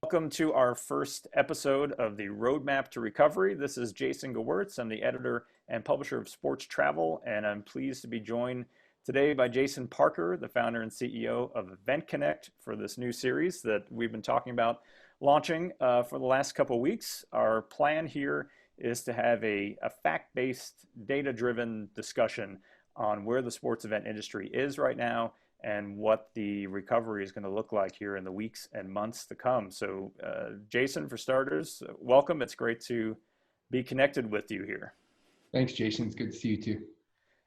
Welcome to our first episode of the Roadmap to Recovery. This is Jason Gewirtz. I'm the editor and publisher of Sports Travel, and I'm pleased to be joined today by Jason Parker, the founder and CEO of Event Connect, for this new series that we've been talking about launching for the last couple of weeks. Our plan here is to have a fact-based, data-driven discussion on where the sports event industry is right now and what the recovery is going to look like here in the weeks and months to come. So, Jason, for starters, welcome. It's great to be connected with you here. Thanks, Jason. It's good to see you too.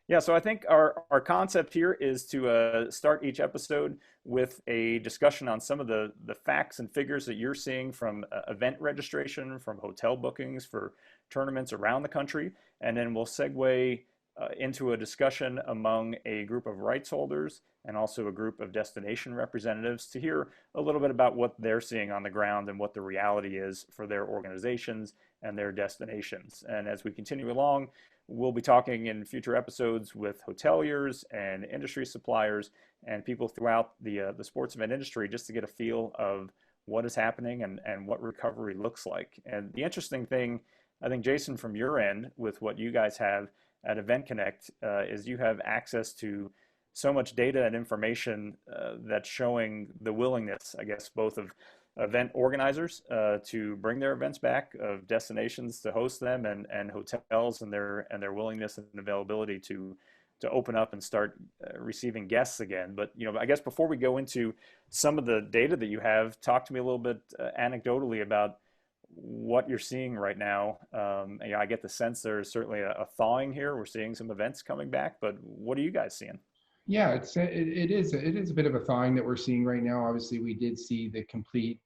Yeah, so I think our concept here is to start each episode with a discussion on some of the facts and figures that you're seeing from event registration, from hotel bookings for tournaments around the country, and then we'll segue into a discussion among a group of rights holders and also a group of destination representatives to hear a little bit about what they're seeing on the ground and what the reality is for their organizations and their destinations. And as we continue along, we'll be talking in future episodes with hoteliers and industry suppliers and people throughout the sports event industry just to get a feel of what is happening and what recovery looks like. And the interesting thing, I think, Jason, from your end with what you guys have at Event Connect is you have access to so much data and information that's showing the willingness, I guess, both of event organizers to bring their events back, of destinations to host them, and hotels and their willingness and availability to open up and start receiving guests again. But I guess before we go into some of the data that you have, talk to me a little bit anecdotally about what you're seeing right now. I get the sense there's certainly a thawing here. We're seeing some events coming back, but what are you guys seeing? Yeah, it is a bit of a thawing that we're seeing right now. Obviously, we did see the complete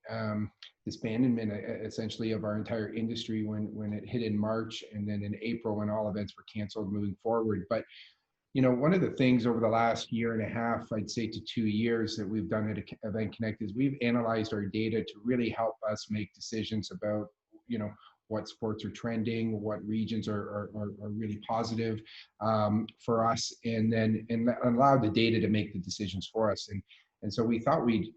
disbandment essentially of our entire industry when it hit in March, and then in April when all events were canceled moving forward. But one of the things over the last year and a half, I'd say to 2 years, that we've done at Event Connect is we've analyzed our data to really help us make decisions about, what sports are trending, what regions are really positive for us, and allow the data to make the decisions for us. And so we thought we'd,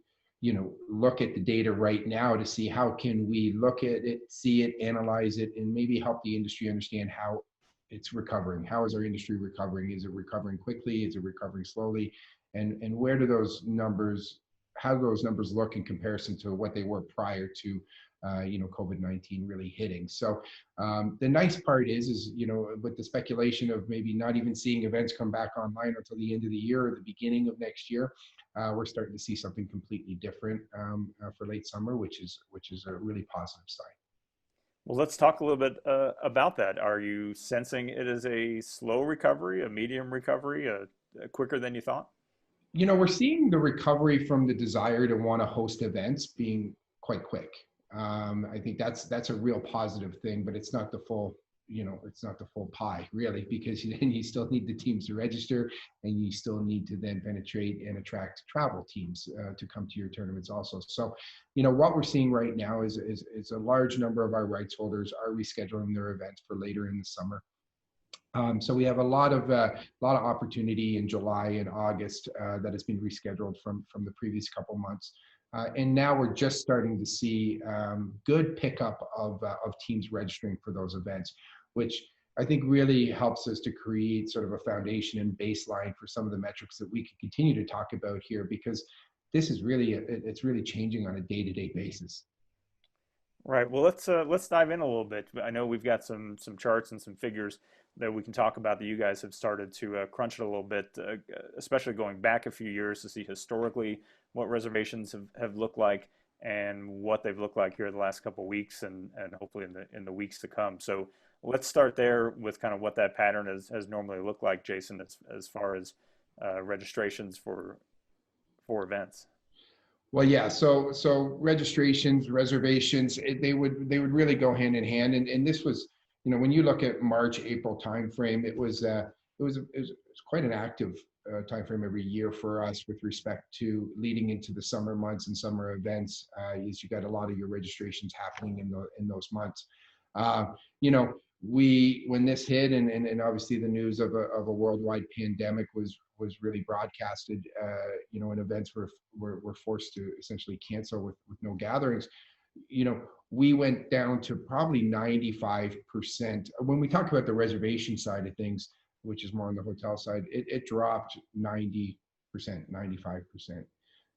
look at the data right now to see how can we look at it, see it, analyze it, and maybe help the industry understand how it's recovering. How is our industry recovering? Is it recovering quickly? Is it recovering slowly? And where do how do those numbers look in comparison to what they were prior to COVID-19 really hitting? So the nice part is with the speculation of maybe not even seeing events come back online until the end of the year or the beginning of next year, we're starting to see something completely different for late summer, which is a really positive sign. Well, let's talk a little bit about that. Are you sensing it as a slow recovery, a medium recovery, a quicker than you thought? We're seeing the recovery from the desire to want to host events being quite quick. I think that's a real positive thing, but it's not the full, it's not the full pie really, because then you still need the teams to register, and you still need to then penetrate and attract travel teams to come to your tournaments also. So, what we're seeing right now is a large number of our rights holders are rescheduling their events for later in the summer. So we have a lot of opportunity in July and August that has been rescheduled from the previous couple months. And now we're just starting to see good pickup of teams registering for those events, which I think really helps us to create sort of a foundation and baseline for some of the metrics that we can continue to talk about here, because this is it's really changing on a day-to-day basis. Right. Well, let's dive in a little bit. I know we've got some charts and some figures that we can talk about that you guys have started to crunch it a little bit, especially going back a few years to see historically what reservations have looked like and what they've looked like here the last couple of weeks and hopefully in the weeks to come. So let's start there with kind of what that pattern has normally looked like, Jason, as far as registrations for events. Well, yeah. So registrations, reservations, they would really go hand in hand. And this was, when you look at March, April timeframe, it was quite an active timeframe every year for us with respect to leading into the summer months and summer events. Is you got a lot of your registrations happening in those months. When this hit, and obviously the news of a worldwide pandemic was really broadcasted, and events were forced to essentially cancel with no gatherings. you know, we went down to probably 95%. When we talk about the reservation side of things, which is more on the hotel side, it dropped 90%, 95%.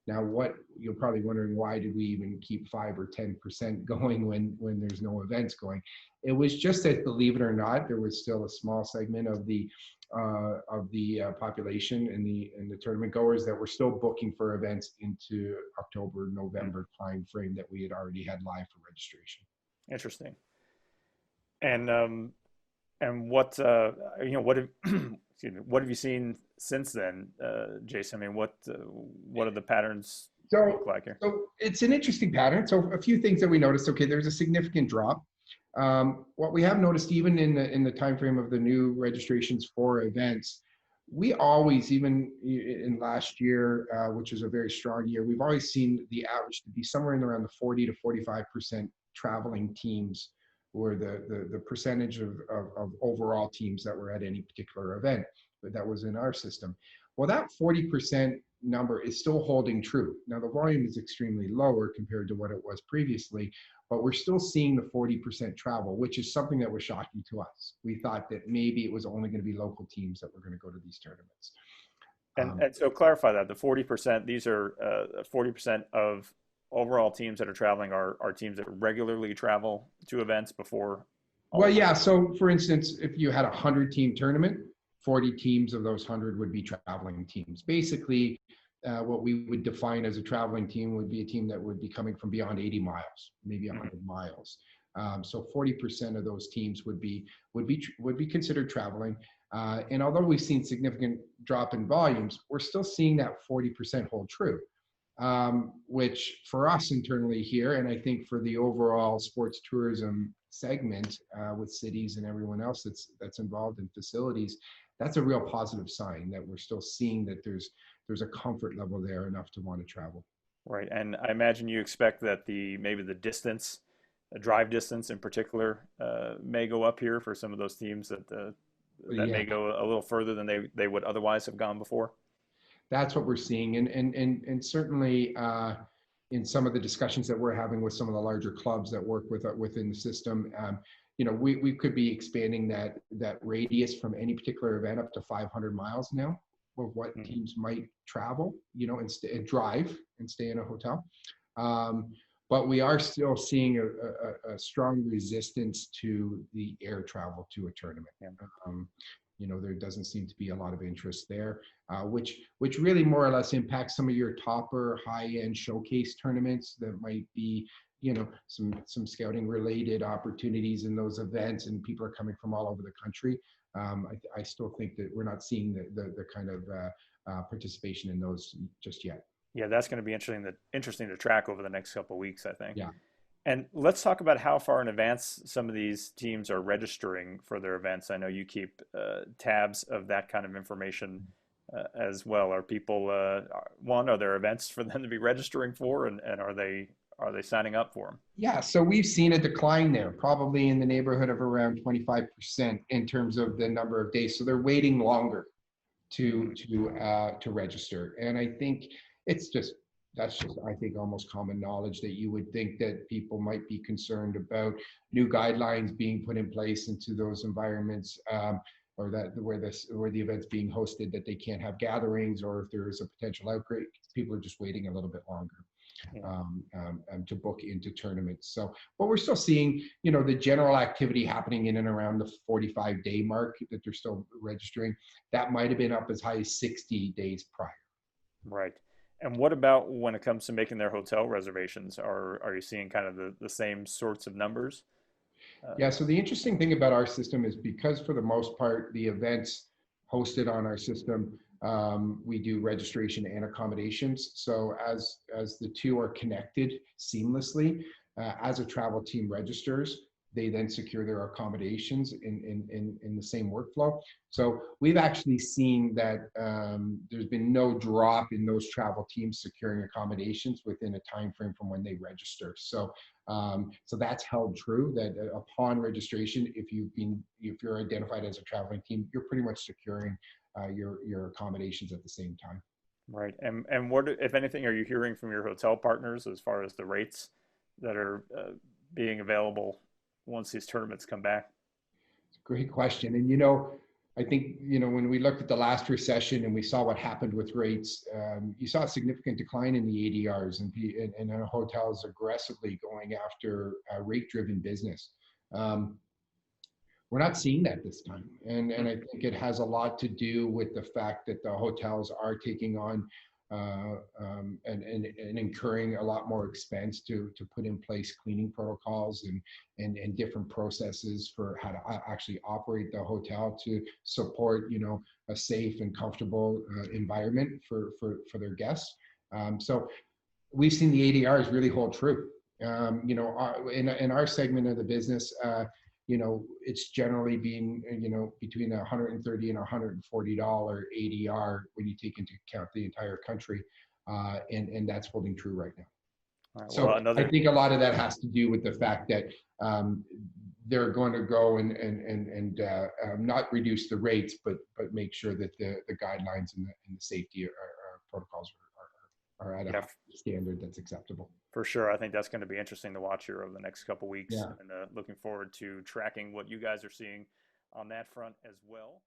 Now, what you're probably wondering, why did we even keep 5 or 10% going when there's no events going? It was just that, believe it or not, there was still a small segment of the population and the tournament goers that were still booking for events into October, Hmm. November time frame that we had already had live for registration. Interesting. And what what have excuse me, what have you seen since then, Jason? I mean, what are the patterns look So, like here? so it's an interesting pattern. So a few things that we noticed. Okay, there's a significant drop. What we have noticed, even in the time frame of the new registrations for events, we always, even in last year, which was a very strong year, we've always seen the average to be somewhere in around the 40 to 45% traveling teams, were the percentage of overall teams that were at any particular event. But that was in our system. Well, that 40% number is still holding true. Now, the volume is extremely lower compared to what it was previously, but we're still seeing the 40% travel, which is something that was shocking to us. We thought that maybe it was only going to be local teams that were going to go to these tournaments. Um, And so clarify that the 40%, these are 40% of overall teams that are traveling are teams that regularly travel to events before all well, of yeah. them. So, for instance, if you had a 100-team tournament, 40 teams of those 100 would be traveling teams. Basically, what we would define as a traveling team would be a team that would be coming from beyond 80 miles, maybe Mhm. 100 miles. So 40% of those teams would be considered traveling. And although we've seen significant drop in volumes, we're still seeing that 40% hold true, which for us internally here, and I think for the overall sports tourism segment, with cities and everyone else that's involved in facilities, that's a real positive sign that we're still seeing that there's a comfort level there enough to want to travel. Right. And I imagine you expect that maybe the distance, the drive distance in particular, may go up here for some of those teams that Yeah, may go a little further than they would otherwise have gone before. that's what we're seeing, and certainly, in some of the discussions that we're having with some of the larger clubs that work within the system, we could be expanding that radius from any particular event up to 500 miles now of what Mhm. teams might travel, and drive and stay in a hotel. Um, but we are still seeing a strong resistance to the air travel to a tournament. Yeah. Um, there doesn't seem to be a lot of interest there, which really more or less impacts some of your topper high-end showcase tournaments that might be, some scouting related opportunities in those events, and people are coming from all over the country. I still think that we're not seeing the kind of participation in those just yet. Yeah, that's going to be interesting to track over the next couple of weeks, I think. Yeah. And let's talk about how far in advance some of these teams are registering for their events. I know you keep tabs of that kind of information as well. Are people are there events for them to be registering for, and are they signing up for Yeah, so we've seen a decline there, probably in the neighborhood of around 25% in terms of the number of days. So they're waiting longer to them? register, and I think it's just that's just I think almost common knowledge that you would think that people might be concerned about new guidelines being put in place into those environments, or that where the event's being hosted, that they can't have gatherings, or if there is a potential outbreak, people are just waiting a little bit longer, Yeah, to book into tournaments. So, but we're still seeing, the general activity happening in and around the 45-day mark that they're still registering. That might have been up as high as 60 days prior. right. And what about when it comes to making their hotel reservations? Are you seeing kind of the same sorts of numbers? Yeah, so the interesting thing about our system is, because for the most part, the events hosted on our system, we do registration and accommodations. So as the two are connected seamlessly, as a travel team registers, they then secure their accommodations in the same workflow. So we've actually seen that, there's been no drop in those travel teams securing accommodations within a time frame from when they register. So that's held true, that upon registration, if you're identified as a traveling team, you're pretty much securing your accommodations at the same time. Right. And what, if anything, are you hearing from your hotel partners as far as the rates that are being available once these tournaments come back? It's a great question. And, I think, when we looked at the last recession and we saw what happened with rates, you saw a significant decline in the ADRs and hotels aggressively going after rate-driven business. We're not seeing that this time. And I think it has a lot to do with the fact that the hotels are taking on and incurring a lot more expense to put in place cleaning protocols and different processes for how to actually operate the hotel to support, a safe and comfortable environment for their guests. So we've seen the ADRs really hold true. In our segment of the business, it's generally been, between $130 and $140 ADR when you take into account the entire country. And that's holding true right now. All right, So I think a lot of that has to do with the fact that they're going to go and not reduce the rates, but make sure that the guidelines and the safety protocols are at a standard that's acceptable. For sure. I think that's going to be interesting to watch here over the next couple of weeks, Yeah. and looking forward to tracking what you guys are seeing on that front as well.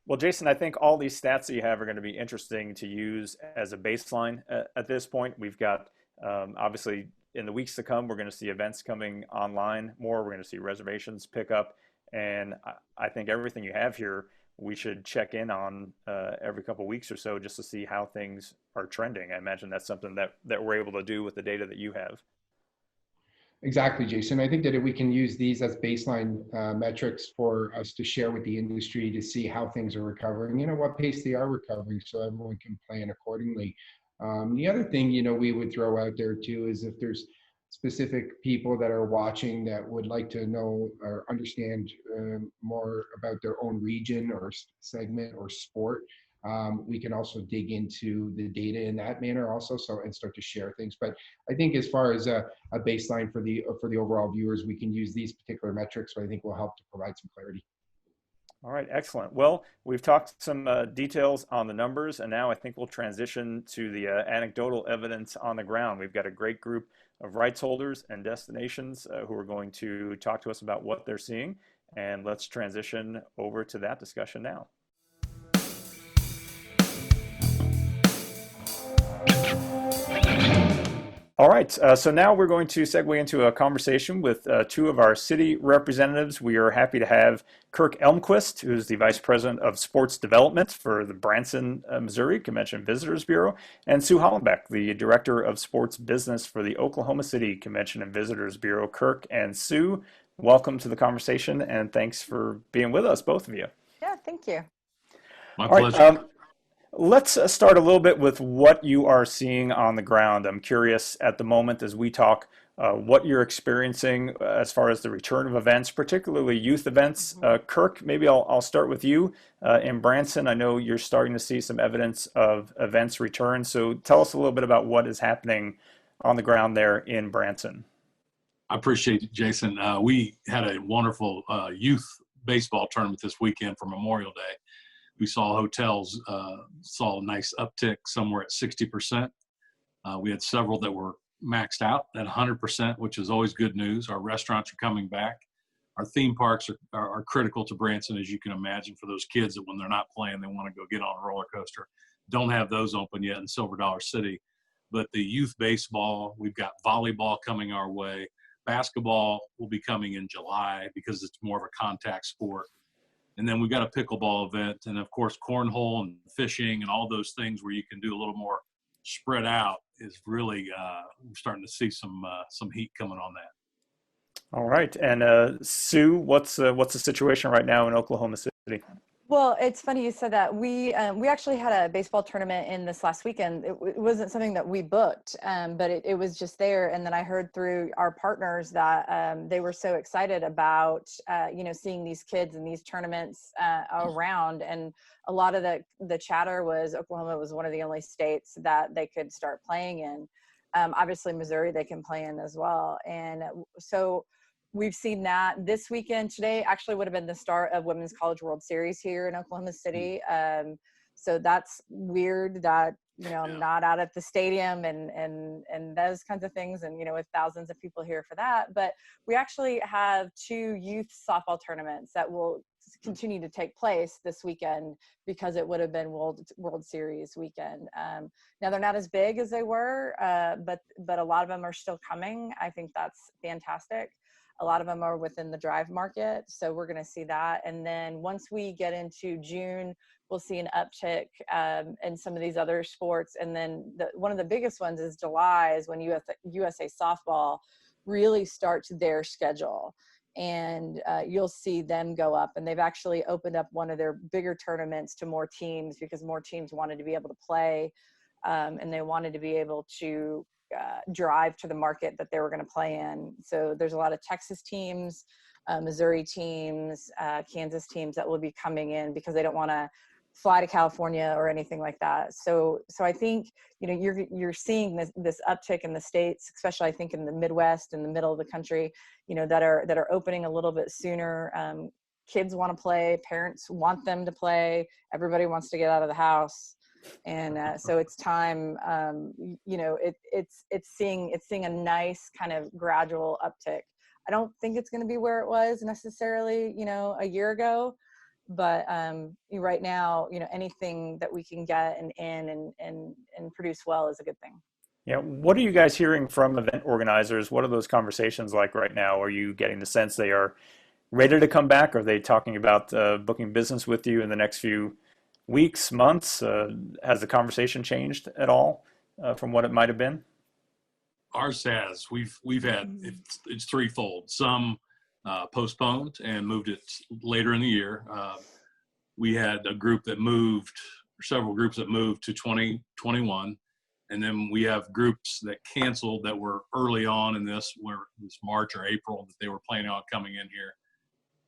Well, Jason, I think all these stats that you have are going to be interesting to use as a baseline at this point. We've got, obviously, in the weeks to come, we're going to see events coming online more. We're going to see reservations pick up. And I think everything you have here, we should check in on every couple of weeks or so just to see how things are trending. I imagine that's something that we're able to do with the data that you have. Exactly, Jason. I think that we can use these as baseline metrics for us to share with the industry to see how things are recovering, what pace they are recovering, so everyone can plan accordingly. The other thing, we would throw out there too is if there's specific people that are watching that would like to know or understand more about their own region or segment or sport, we can also dig into the data in that manner also, and start to share things. But I think as far as a baseline for the overall viewers, we can use these particular metrics, so I think will help to provide some clarity. All right, excellent. Well, we've talked some details on the numbers, and now I think we'll transition to the anecdotal evidence on the ground. We've got a great group of rights holders and destinations who are going to talk to us about what they're seeing, and let's transition over to that discussion now. All right, so now we're going to segue into a conversation with two of our city representatives. We are happy to have Kirk Elmquist, who's the Vice President of Sports Development for the Branson, Missouri Convention Visitors Bureau, and Sue Hollenbeck, the Director of Sports Business for the Oklahoma City Convention and Visitors Bureau. Kirk and Sue, welcome to the conversation, and thanks for being with us, both of you. Yeah, thank you. My pleasure. Let's start a little bit with what you are seeing on the ground. I'm curious at the moment as we talk what you're experiencing as far as the return of events, particularly youth events. Kirk, maybe I'll start with you. In Branson, I know you're starting to see some evidence of events return. So tell us a little bit about what is happening on the ground there in Branson. I appreciate it, Jason. We had a wonderful youth baseball tournament this weekend for Memorial Day. We saw hotels saw a nice uptick somewhere at 60%. We had several that were maxed out at 100%, which is always good news. Our restaurants are coming back. Our theme parks are critical to Branson, as you can imagine, for those kids that when they're not playing, they want to go get on a roller coaster. Don't have those open yet in Silver Dollar City. But the youth baseball, we've got volleyball coming our way. Basketball will be coming in July because it's more of a contact sport. And then we've got a pickleball event, and of course, cornhole and fishing and all those things where you can do a little more spread out is really we're starting to see some heat coming on that. All right, and Sue, what's the situation right now in Oklahoma City? Well, it's funny you said that. We actually had a baseball tournament in this last weekend. It wasn't something that we booked, but it was just there. And then I heard through our partners that they were so excited about seeing these kids in these tournaments around. And a lot of the chatter was Oklahoma was one of the only states that they could start playing in. Obviously, Missouri they can play in as well. And so we've seen that this weekend. Today actually would have been the start of Women's College World Series here in Oklahoma City. So that's weird that I'm not out at the stadium and those kinds of things, and with thousands of people here for that. But we actually have 2 youth softball tournaments that will continue to take place this weekend because it would have been World Series weekend. Now they're not as big as they were, but a lot of them are still coming. I think that's fantastic. A lot of them are within the drive market, so we're going to see that. And then once we get into June, we'll see an uptick in some of these other sports. And then one of the biggest ones is July, is when USA Softball really starts their schedule. And you'll see them go up. And they've actually opened up one of their bigger tournaments to more teams because more teams wanted to be able to play, and they wanted to be able to drive to the market that they were going to play in. So there's a lot of Texas teams, Missouri teams, Kansas teams that will be coming in because they don't want to fly to California or anything like that. So I think you're seeing this uptick in the states, especially I think in the Midwest and the middle of the country, that are opening a little bit sooner. Kids want to play, parents want them to play, everybody wants to get out of the house. And so it's time. It's seeing a nice kind of gradual uptick. I don't think it's going to be where it was necessarily, a year ago, but right now, anything that we can get and produce well is a good thing. Yeah. What are you guys hearing from event organizers? What are those conversations like right now? Are you getting the sense they are ready to come back? Are they talking about booking business with you in the next few weeks, months? Has the conversation changed at all from what it might have been? Ours has. We've had it's threefold. Some postponed and moved it later in the year. We had a group that moved, several groups that moved to 2021, and then we have groups that canceled that were early on in this, where it was March or April that they were planning on coming in here.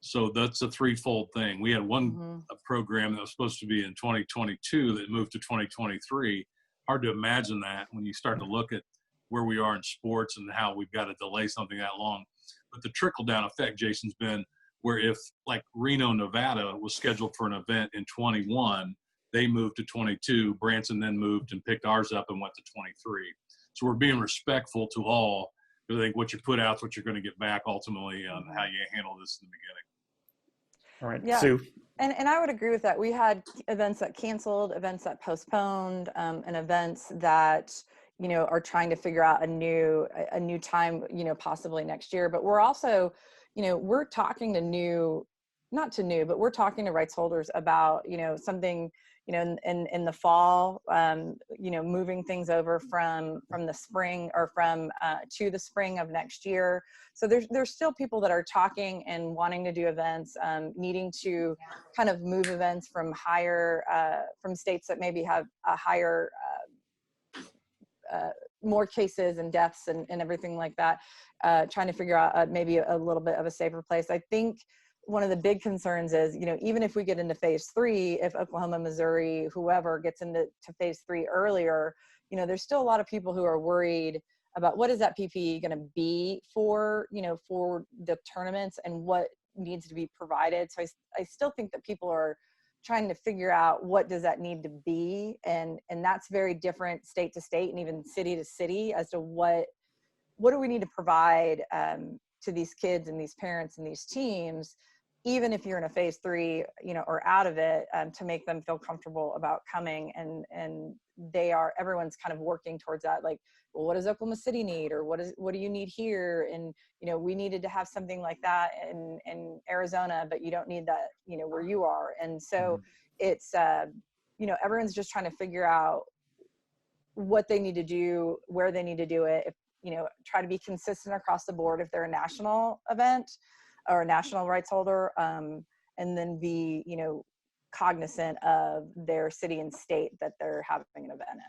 So that's a threefold thing. We had one a program that was supposed to be in 2022 that moved to 2023. Hard to imagine that when you start to look at where we are in sports and how we've got to delay something that long. But the trickle down effect, Jason's been where if like Reno, Nevada was scheduled for an event in 21, they moved to 22. Branson then moved and picked ours up and went to 23. So we're being respectful to all. I think what you put out is what you're going to get back ultimately on how you handle this in the beginning. All right, yeah. Sue. And I would agree with that. We had events that canceled, events that postponed, and events that are trying to figure out a new time, possibly next year. But we're also, we're talking to we're talking to rights holders about something in the fall, moving things over from the spring or to the spring of next year. So there's still people that are talking and wanting to do events, needing to kind of move events from states that maybe have a higher, more cases and deaths and everything like that, trying to figure out maybe a little bit of a safer place. I think one of the big concerns is, even if we get into phase 3, if Oklahoma, Missouri, whoever gets into phase 3 earlier, there's still a lot of people who are worried about what is that PPE going to be for the tournaments and what needs to be provided. So I still think that people are trying to figure out what does that need to be. And that's very different state to state and even city to city as to what do we need to provide to these kids and these parents and these teams, even if you're in a phase 3, or out of it, to make them feel comfortable about coming. And everyone's kind of working towards that. Like, well, what does Oklahoma City need? Or what do you need here? And, we needed to have something like that in Arizona, but you don't need that, where you are. And so it's, everyone's just trying to figure out what they need to do, where they need to do it. Try to be consistent across the board if they're a national event or a national rights holder, and then be, cognizant of their city and state that they're having an event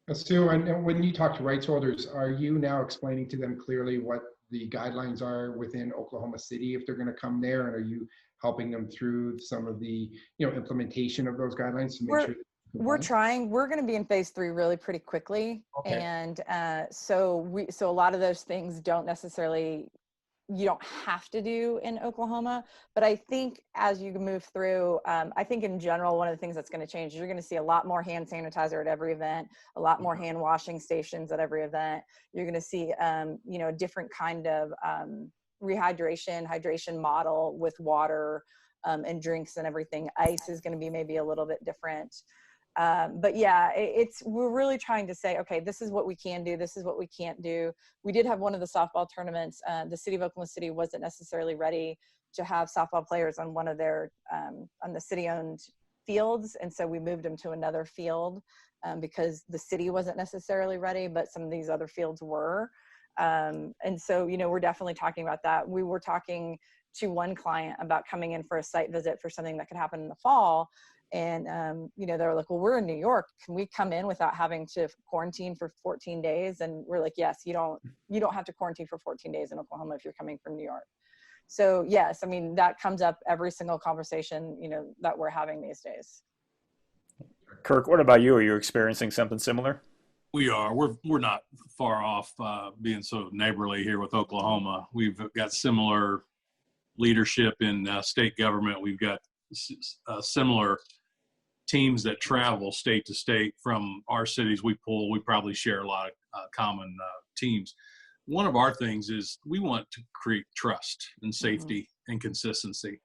in. Stu, and when you talk to rights holders, are you now explaining to them clearly what the guidelines are within Oklahoma City if they're going to come there? And are you helping them through some of the, implementation of those guidelines to make sure? We're trying. We're going to be in phase 3 really pretty quickly. Okay. And so a lot of those things don't necessarily you don't have to do in Oklahoma. But I think as you move through, I think in general, one of the things that's going to change is you're going to see a lot more hand sanitizer at every event, a lot more hand washing stations at every event. You're going to see, you know, a different kind of hydration model with water and drinks and everything. Ice is going to be maybe a little bit different. But yeah, we're really trying to say, okay, this is what we can do. This is what we can't do. We did have one of the softball tournaments. The city of Oklahoma City wasn't necessarily ready to have softball players on one of their, on the city owned fields. And so we moved them to another field because the city wasn't necessarily ready, but some of these other fields were. And so, you know, we're definitely talking about that. We were talking to one client about coming in for a site visit for something that could happen in the fall. And, you know, they were like, well, we're in New York. Can we come in without having to quarantine for 14 days? And we're like, yes, you don't have to quarantine for 14 days in Oklahoma if you're coming from New York. So yes, I mean, that comes up every single conversation, you know, that we're having these days. Kirk, what about you? Are you experiencing something similar? We are. We're not far off being so neighborly here with Oklahoma. We've got similar leadership in state government. We've got similar teams that travel state to state from our cities. We probably share a lot of common teams. One of our things is we want to create trust and safety and consistency.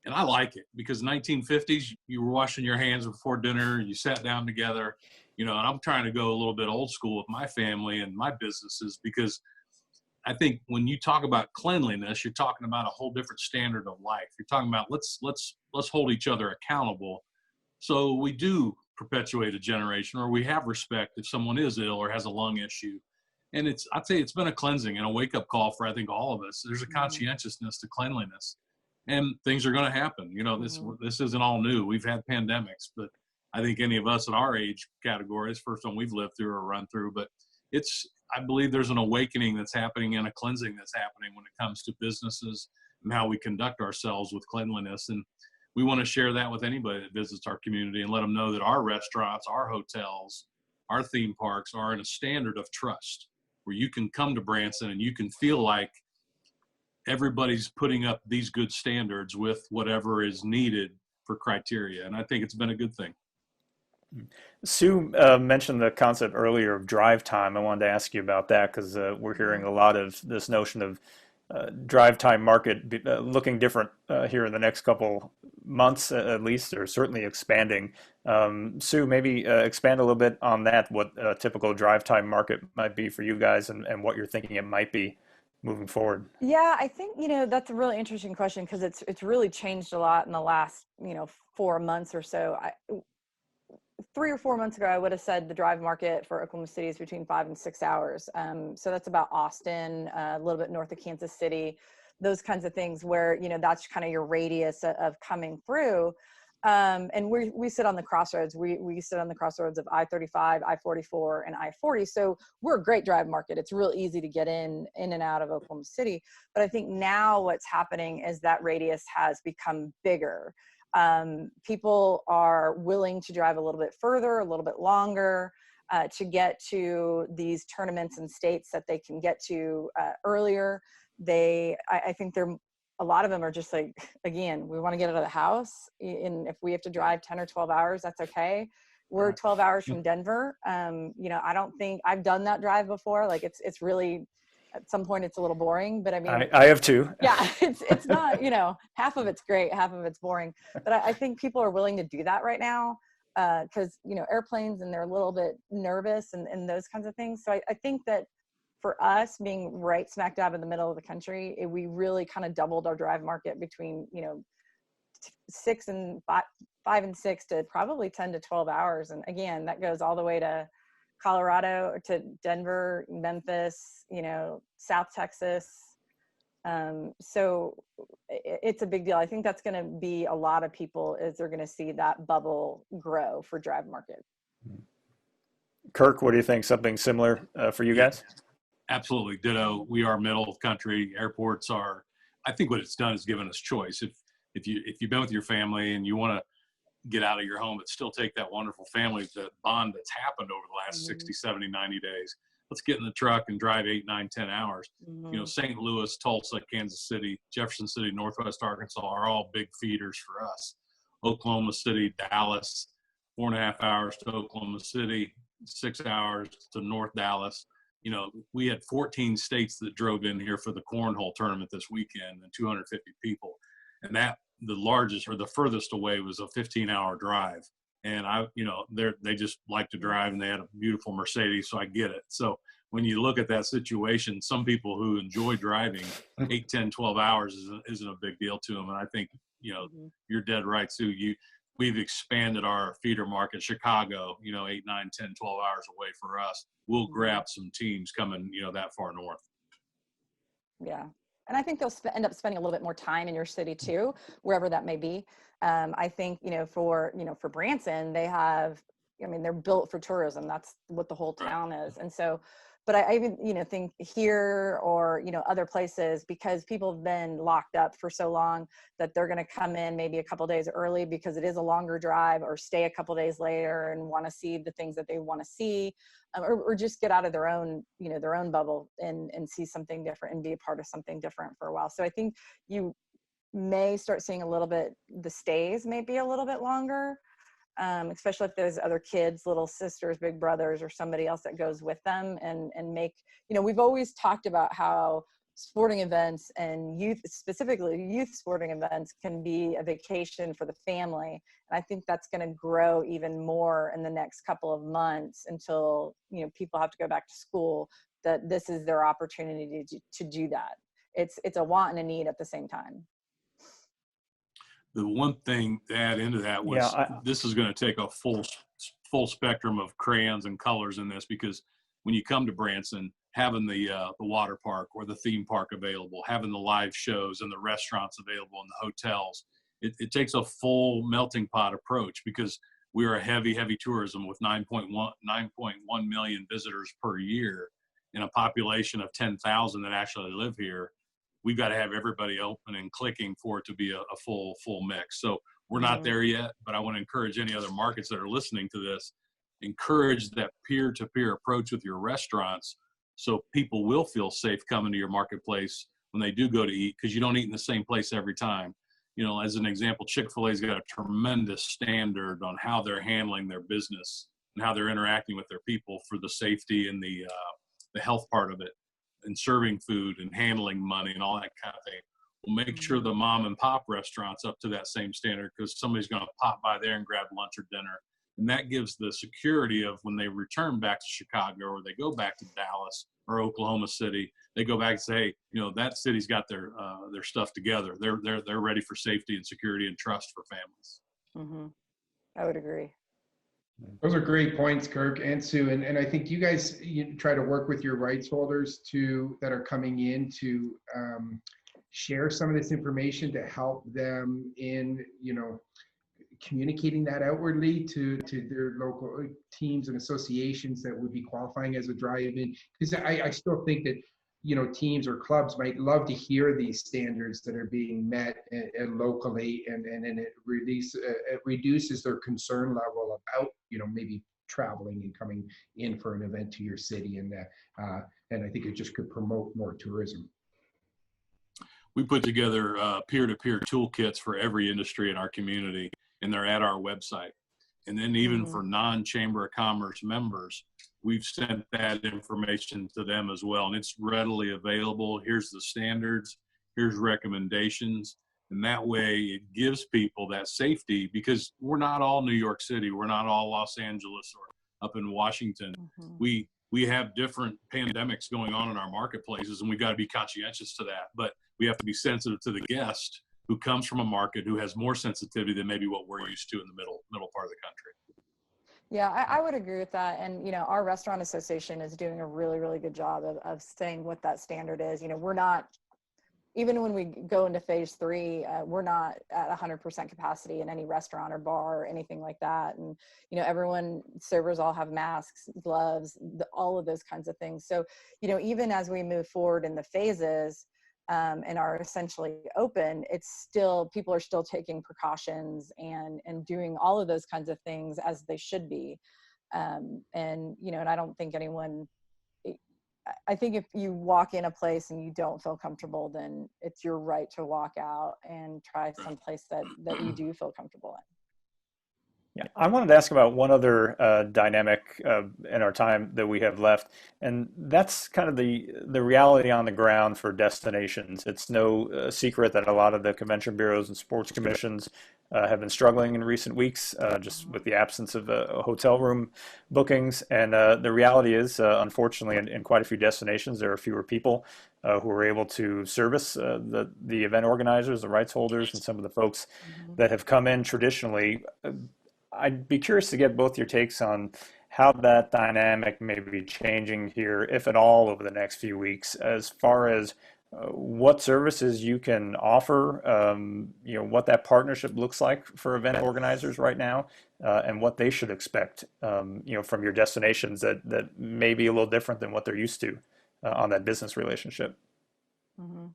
And I like it because 1950s, you were washing your hands before dinner, you sat down together, you know, and I'm trying to go a little bit old school with my family and my businesses, because I think when you talk about cleanliness, you're talking about a whole different standard of life. You're talking about let's hold each other accountable. So we do perpetuate a generation, or we have respect if someone is ill or has a lung issue. And I'd say it's been a cleansing and a wake up call for, I think, all of us. There's a conscientiousness to cleanliness, and things are going to happen. You know, this isn't all new. We've had pandemics, but I think any of us in our age category, it's the first one we've lived through or run through, but I believe there's an awakening that's happening and a cleansing that's happening when it comes to businesses and how we conduct ourselves with cleanliness. And we want to share that with anybody that visits our community and let them know that our restaurants, our hotels, our theme parks are in a standard of trust where you can come to Branson and you can feel like everybody's putting up these good standards with whatever is needed for criteria. And I think it's been a good thing. Sue mentioned the concept earlier of drive time. I wanted to ask you about that because we're hearing a lot of this notion of drive time market looking different here in the next couple months at least, or certainly expanding. Sue, maybe expand a little bit on that, what a typical drive time market might be for you guys and what you're thinking it might be moving forward. Yeah, I think, you know, that's a really interesting question because it's really changed a lot in the last, you know, 4 months or so. 3 or 4 months ago, I would have said the drive market for Oklahoma City is between 5 and 6 hours. So that's about Austin, a little bit north of Kansas City, those kinds of things where, you know, that's kind of your radius of coming through. And we sit on the crossroads. We sit on the crossroads of I-35, I-44, and I-40. So we're a great drive market. It's real easy to get in and out of Oklahoma City. But I think now what's happening is that radius has become bigger. People are willing to drive a little bit further, a little bit longer, to get to these tournaments and states that they can get to earlier. I think a lot of them are just like, again, we want to get out of the house. And if we have to drive 10 or 12 hours, that's okay. We're 12 hours from Denver. You know, I don't think I've done that drive before. Like it's really, at some point it's a little boring, but I mean, I have too. Yeah, it's not, you know, half of it's great, half of it's boring. But I think people are willing to do that right now because, you know, airplanes and they're a little bit nervous and those kinds of things. So I think that for us being right smack dab in the middle of the country, we really kind of doubled our drive market between, you know, 5 and 6 to probably 10 to 12 hours. And again, that goes all the way to Colorado, to Denver, Memphis, you know, South Texas. So it's a big deal. I think that's going to be a lot of people is they're going to see that bubble grow for drive market. Kirk, what do you think? Something similar for you guys? Absolutely. Ditto. We are middle of the country. Airports are, I think what it's done is given us choice. If you've been with your family and you want to get out of your home, but still take that wonderful family, the bond that's happened over the last 60, 70, 90 days. let's get in the truck and drive 8, 9, 10 hours. Mhm. You know, St. Louis, Tulsa, Kansas City, Jefferson City, Northwest Arkansas are all big feeders for us. Oklahoma City, Dallas, 4.5 hours to Oklahoma City, 6 hours to North Dallas. You know, we had 14 states that drove in here for the cornhole tournament this weekend and 250 people. And that the largest or the furthest away was a 15-hour drive. And they just like to drive, and they had a beautiful Mercedes, so I get it. So when you look at that situation, some people who enjoy driving 8, 10, 12 hours isn't a big deal to them. And I think, you're dead right, Sue. We've expanded our feeder market. Chicago, 8, 9, 10, 12 hours away for us. We'll grab some teams coming, that far north. Yeah. And I think they'll end up spending a little bit more time in your city too, wherever that may be. I think, for Branson, they're built for tourism. That's what the whole town is. And so, but I even, think here or, other places, because people have been locked up for so long that they're going to come in maybe a couple days early because it is a longer drive, or stay a couple days later and want to see the things that they want to see, or just get out of their own, their own bubble and see something different and be a part of something different for a while. So I think you may start seeing a little bit, the stays may be a little bit longer. Especially if there's other kids, little sisters, big brothers, or somebody else that goes with them and make, we've always talked about how sporting events and specifically youth sporting events can be a vacation for the family. And I think that's going to grow even more in the next couple of months until, people have to go back to school, that this is their opportunity to do that. It's a want and a need at the same time. The one thing to add into that was this is going to take a full spectrum of crayons and colors in this, because when you come to Branson, having the water park or the theme park available, having the live shows and the restaurants available and the hotels, it takes a full melting pot approach, because we are a heavy tourism with 9.1 million visitors per year in a population of 10,000 that actually live here. We've got to have everybody open and clicking for it to be a full mix. So we're not there yet, but I want to encourage any other markets that are listening to this, encourage that peer-to-peer approach with your restaurants, so people will feel safe coming to your marketplace when they do go to eat, because you don't eat in the same place every time. As an example, Chick-fil-A's got a tremendous standard on how they're handling their business and how they're interacting with their people for the safety and the health part of it, and serving food and handling money and all that kind of thing. We'll make sure the mom and pop restaurants up to that same standard, because somebody's going to pop by there and grab lunch or dinner. And that gives the security of when they return back to Chicago, or they go back to Dallas or Oklahoma City, they go back and say, hey, that city's got their stuff together. They're ready for safety and security and trust for families. Mm-hmm. I would agree. Those are great points, Kirk and Sue. And I think you guys try to work with your rights holders that are coming in to share some of this information to help them in, communicating that outwardly to their local teams and associations that would be qualifying as a drive-in. Because I still think that, teams or clubs might love to hear these standards that are being met and locally, and it reduces their concern level about, maybe traveling and coming in for an event to your city, and I think it just could promote more tourism. We put together peer-to-peer toolkits for every industry in our community, and they're at our website. And then even for non-Chamber of Commerce members, we've sent that information to them as well. And it's readily available. Here's the standards, here's recommendations. And that way it gives people that safety, because we're not all New York City. We're not all Los Angeles or up in Washington. We have different pandemics going on in our marketplaces, and we've got to be conscientious to that. But we have to be sensitive to the guest who comes from a market who has more sensitivity than maybe what we're used to in the middle part of the country. Yeah, I would agree with that. And, our restaurant association is doing a really, really good job of saying what that standard is. We're not, even when we go into phase 3, we're not at 100% capacity in any restaurant or bar or anything like that. And, servers all have masks, gloves, all of those kinds of things. So, even as we move forward in the phases, and are essentially open, it's still, people are still taking precautions and doing all of those kinds of things as they should be. And I don't think anyone, I think if you walk in a place and you don't feel comfortable, then it's your right to walk out and try someplace that you do feel comfortable in. Yeah, I wanted to ask about one other dynamic in our time that we have left, and that's kind of the reality on the ground for destinations. It's no secret that a lot of the convention bureaus and sports commissions have been struggling in recent weeks, just with the absence of hotel room bookings. And the reality is, unfortunately, in quite a few destinations, there are fewer people who are able to service the event organizers, the rights holders, and some of the folks that have come in traditionally. I'd be curious to get both your takes on how that dynamic may be changing here, if at all, over the next few weeks, as far as what services you can offer, what that partnership looks like for event organizers right now, and what they should expect, from your destinations that may be a little different than what they're used to on that business relationship. Mm-hmm.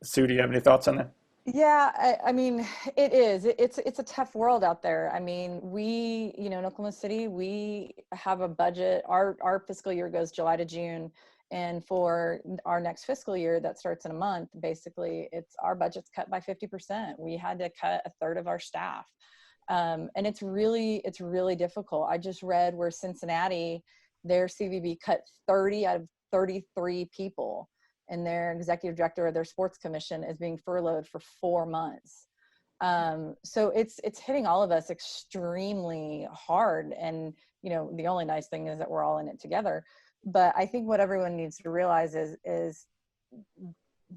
Sue, do you have any thoughts on that? Yeah, I mean, it is. It's a tough world out there. I mean, in Oklahoma City, we have a budget. Our fiscal year goes July to June, and for our next fiscal year that starts in a month, basically, our budget's cut by 50%. We had to cut a third of our staff, and it's really difficult. I just read where Cincinnati, their CVB cut 30 out of 33 people, and their executive director of their sports commission is being furloughed for 4 months. So it's hitting all of us extremely hard. And, the only nice thing is that we're all in it together. But I think what everyone needs to realize is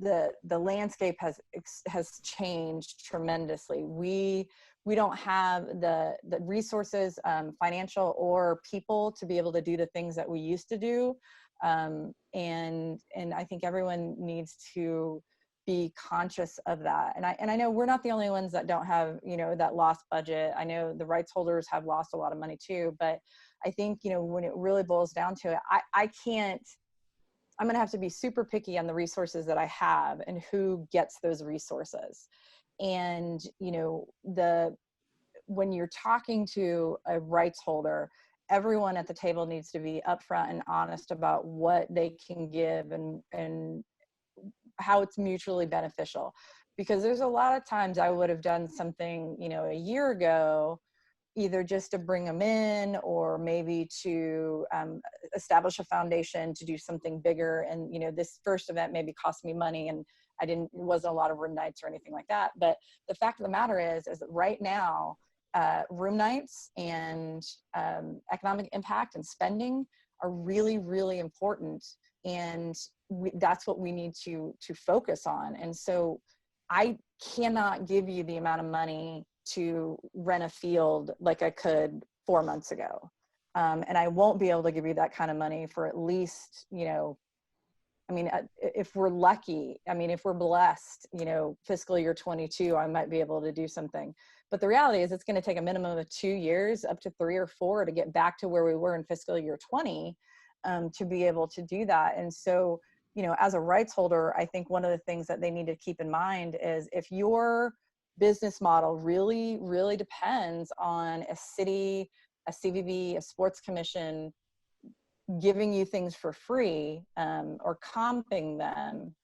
the landscape has changed tremendously. We don't have the resources, financial or people, to be able to do the things that we used to do. And I think everyone needs to be conscious of that. And I know we're not the only ones that don't have, that lost budget. I know the rights holders have lost a lot of money too, but I think, when it really boils down to it, I'm going to have to be super picky on the resources that I have and who gets those resources. And, when you're talking to a rights holder, everyone at the table needs to be upfront and honest about what they can give and how it's mutually beneficial. Because there's a lot of times I would have done something, a year ago, either just to bring them in or maybe to establish a foundation to do something bigger. And, this first event maybe cost me money, and it wasn't a lot of room nights or anything like that. But the fact of the matter is that right now, room nights and economic impact and spending are really, really important. And that's what we need to focus on. And so I cannot give you the amount of money to rent a field like I could 4 months ago. And I won't be able to give you that kind of money for at least, if we're lucky, if we're blessed, fiscal year 22, I might be able to do something. But the reality is it's going to take a minimum of 2 years, up to 3 or 4, to get back to where we were in fiscal year 20, to be able to do that. And so, as a rights holder, I think one of the things that they need to keep in mind is if your business model really, really depends on a city, a CVB, a sports commission giving you things for free, or comping them,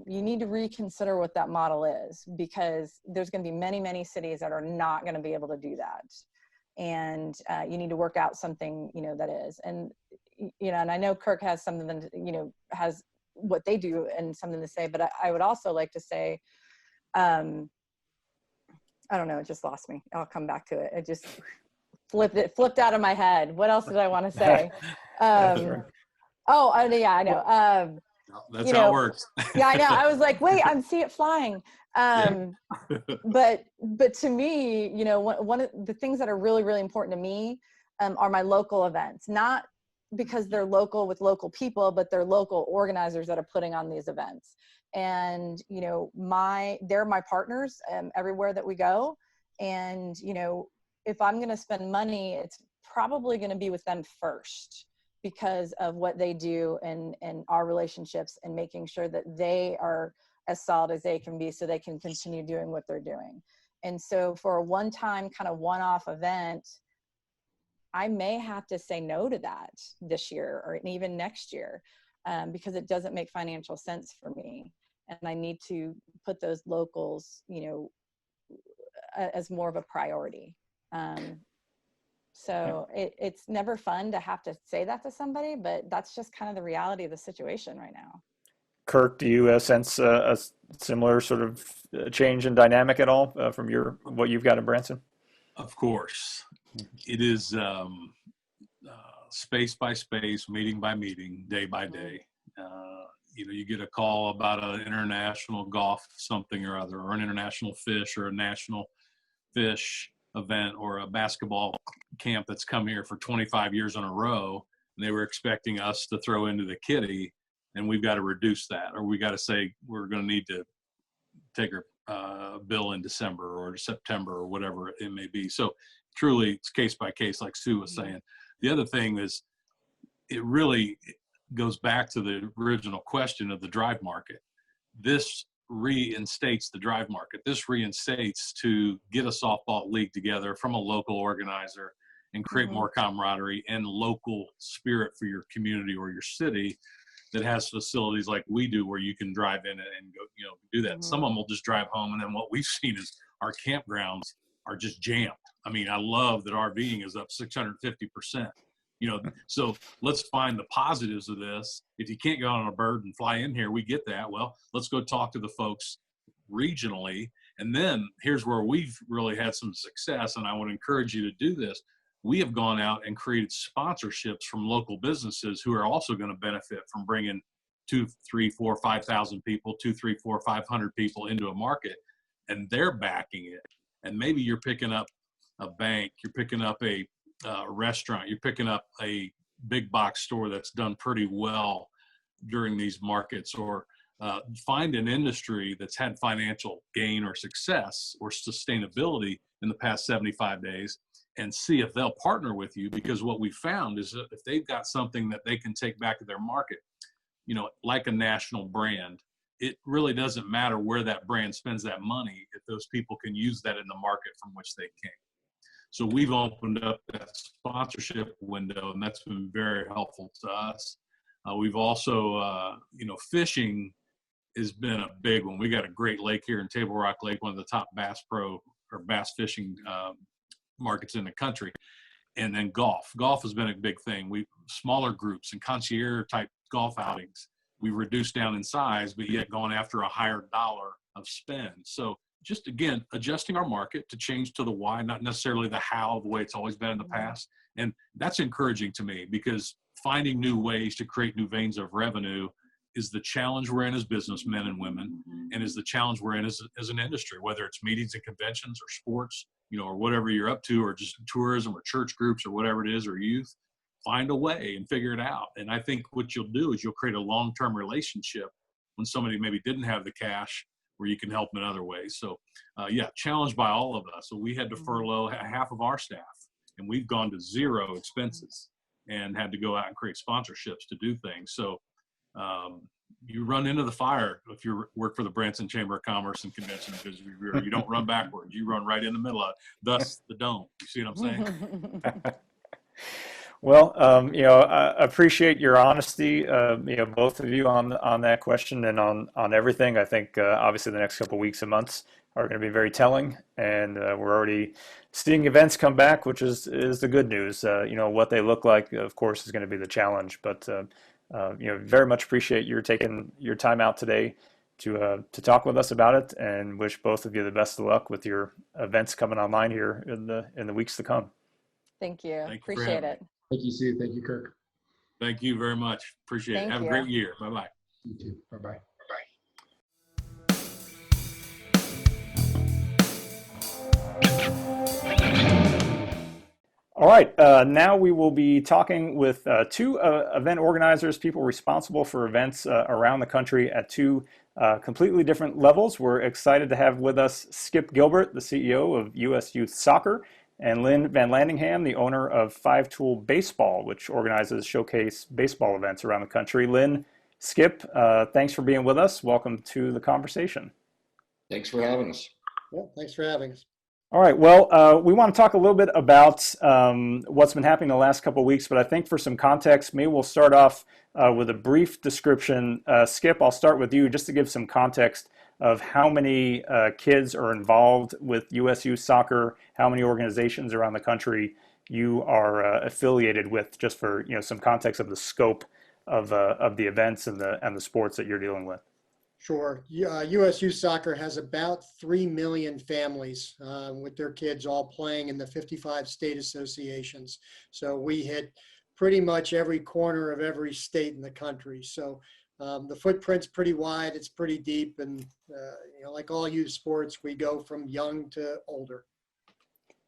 you need to reconsider what that model is, because there's going to be many, many cities that are not going to be able to do that. And you need to work out something, that is. And, and I know Kirk has something, has what they do and something to say, but I would also like to say, I don't know, it just lost me. I'll come back to it. It just flipped out of my head. What else did I want to say? Yeah, I know. That's how it works. Yeah, I know. I was like, wait, I see it flying. But to me, one of the things that are really, really important to me are my local events, not because they're local with local people, but they're local organizers that are putting on these events. And, they're my partners everywhere that we go. And, if I'm going to spend money, it's probably going to be with them first, because of what they do and our relationships, and making sure that they are as solid as they can be so they can continue doing what they're doing. And so for a one-time kind of one-off event, I may have to say no to that this year or even next year, because it doesn't make financial sense for me. And I need to put those locals, as more of a priority. So it's never fun to have to say that to somebody, but that's just kind of the reality of the situation right now. Kirk, do you sense a similar sort of change in dynamic at all from what you've got in Branson? Of course. It is space by space, meeting by meeting, day by day. You get a call about an international golf something or other, or an international fish, or a national fish event, or a basketball camp that's come here for 25 years in a row, and they were expecting us to throw into the kitty, and we've got to reduce that, or we got to say we're going to need to take our bill in December or September or whatever it may be. So truly, it's case by case, like Sue was saying. The other thing is, it really goes back to the original question of the drive market. This reinstates the drive market. This reinstates to get a softball league together from a local organizer and create more camaraderie and local spirit for your community or your city that has facilities like we do, where you can drive in and go, do that. Some of them will just drive home. And then what we've seen is our campgrounds are just jammed. I mean, I love that RVing is up 650%. So let's find the positives of this. If you can't go on a bird and fly in here, we get that. Well, let's go talk to the folks regionally. And then here's where we've really had some success, and I would encourage you to do this. We have gone out and created sponsorships from local businesses who are also going to benefit from bringing 2, 3, 4, 5,000 people, 2, 3, 4, 500 people into a market, and they're backing it. And maybe you're picking up a bank, you're picking up a restaurant, you're picking up a big box store that's done pretty well during these markets, or find an industry that's had financial gain or success or sustainability in the past 75 days and see if they'll partner with you. Because what we found is that if they've got something that they can take back to their market, like a national brand, it really doesn't matter where that brand spends that money if those people can use that in the market from which they came. So we've opened up that sponsorship window, and that's been very helpful to us. We've also, fishing has been a big one. We got a great lake here in Table Rock Lake, one of the top bass fishing markets in the country. And then golf. Golf has been a big thing. Smaller groups and concierge type golf outings. We've reduced down in size, but yet going after a higher dollar of spend. So just, again, adjusting our market to change to the why, not necessarily the how, the way it's always been in the past. And that's encouraging to me, because finding new ways to create new veins of revenue is the challenge we're in as businessmen and women, and is the challenge we're in as an industry, whether it's meetings and conventions or sports, or whatever you're up to, or just tourism or church groups or whatever it is, or youth. Find a way and figure it out. And I think what you'll do is you'll create a long-term relationship when somebody maybe didn't have the cash, where you can help them in other ways. So challenged by all of us. So we had to furlough half of our staff, and we've gone to zero expenses and had to go out and create sponsorships to do things. So you run into the fire if you work for the Branson Chamber of Commerce and Convention and Visitor Bureau. You don't run backwards. You run right in the middle of it. Thus the dome. You see what I'm saying? Well, I appreciate your honesty, both of you on that question and on everything. I think obviously the next couple of weeks and months are going to be very telling, and we're already seeing events come back, which is the good news. What they look like, of course, is going to be the challenge. But very much appreciate your taking your time out today to talk with us about it, and wish both of you the best of luck with your events coming online here in the weeks to come. Thank you. Thank you. Appreciate it. Thank you, Sue. Thank you, Kirk. Thank you very much. Appreciate it. Have a great year. Bye-bye. You too. Bye-bye. All right, now we will be talking with two event organizers, people responsible for events around the country at two completely different levels. We're excited to have with us Skip Gilbert, the CEO of U.S. Youth Soccer, and Lynn Van Landingham, the owner of Five Tool Baseball, which organizes showcase baseball events around the country. Lynn, Skip, thanks for being with us. Welcome to the conversation. Thanks for having us. Well, thanks for having us. All right. Well, we want to talk a little bit about what's been happening the last couple of weeks, but I think for some context, maybe we'll start off with a brief description. Skip, I'll start with you just to give some context of how many kids are involved with USU soccer, how many organizations around the country you are affiliated with, just for some context of the scope of the events and the sports that you're dealing with. Sure. USU Soccer has about 3 million families with their kids all playing in the 55 state associations. So we hit pretty much every corner of every state in the country. So the footprint's pretty wide, it's pretty deep, and like all youth sports, we go from young to older.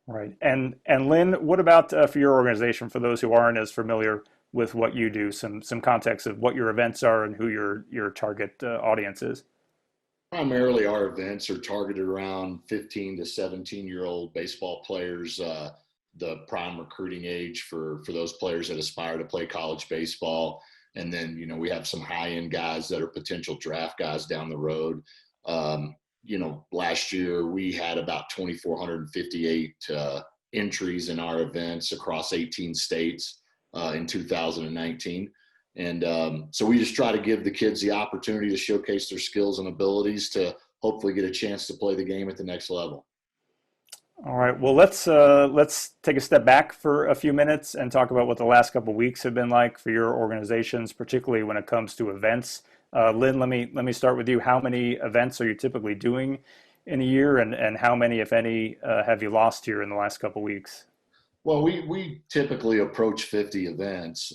Right. And Lynn, what about for your organization, for those who aren't as familiar with what you do, some context of what your events are and who your target audience is? Primarily, our events are targeted around 15 to 17-year-old baseball players, the prime recruiting age for those players that aspire to play college baseball. And then, we have some high-end guys that are potential draft guys down the road. Last year we had about 2,458 entries in our events across 18 states in 2019. And so we just try to give the kids the opportunity to showcase their skills and abilities to hopefully get a chance to play the game at the next level. All right. Well, let's take a step back for a few minutes and talk about what the last couple of weeks have been like for your organizations, particularly when it comes to events. Lynn, let me start with you. How many events are you typically doing in a year, and how many, if any, have you lost here in the last couple of weeks? Well, we typically approach 50 events.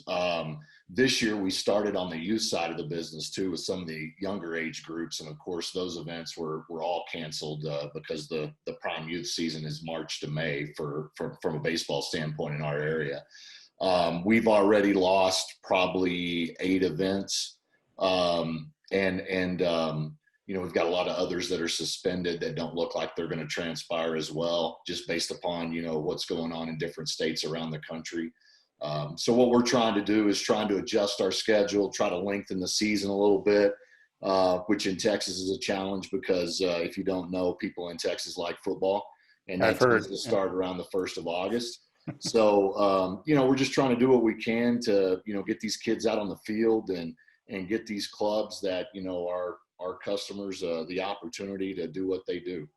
This year we started on the youth side of the business too, with some of the younger age groups, and of course those events were all canceled because the prime youth season is March to May from a baseball standpoint in our area. We've already lost probably 8 events, we've got a lot of others that are suspended that don't look like they're going to transpire as well, just based upon what's going on in different states around the country. So what we're trying to do is trying to adjust our schedule, try to lengthen the season a little bit, which in Texas is a challenge because if you don't know, people in Texas like football, and that tends to start around the 1st of August. So, we're just trying to do what we can to, get these kids out on the field and get these clubs that, our customers the opportunity to do what they do.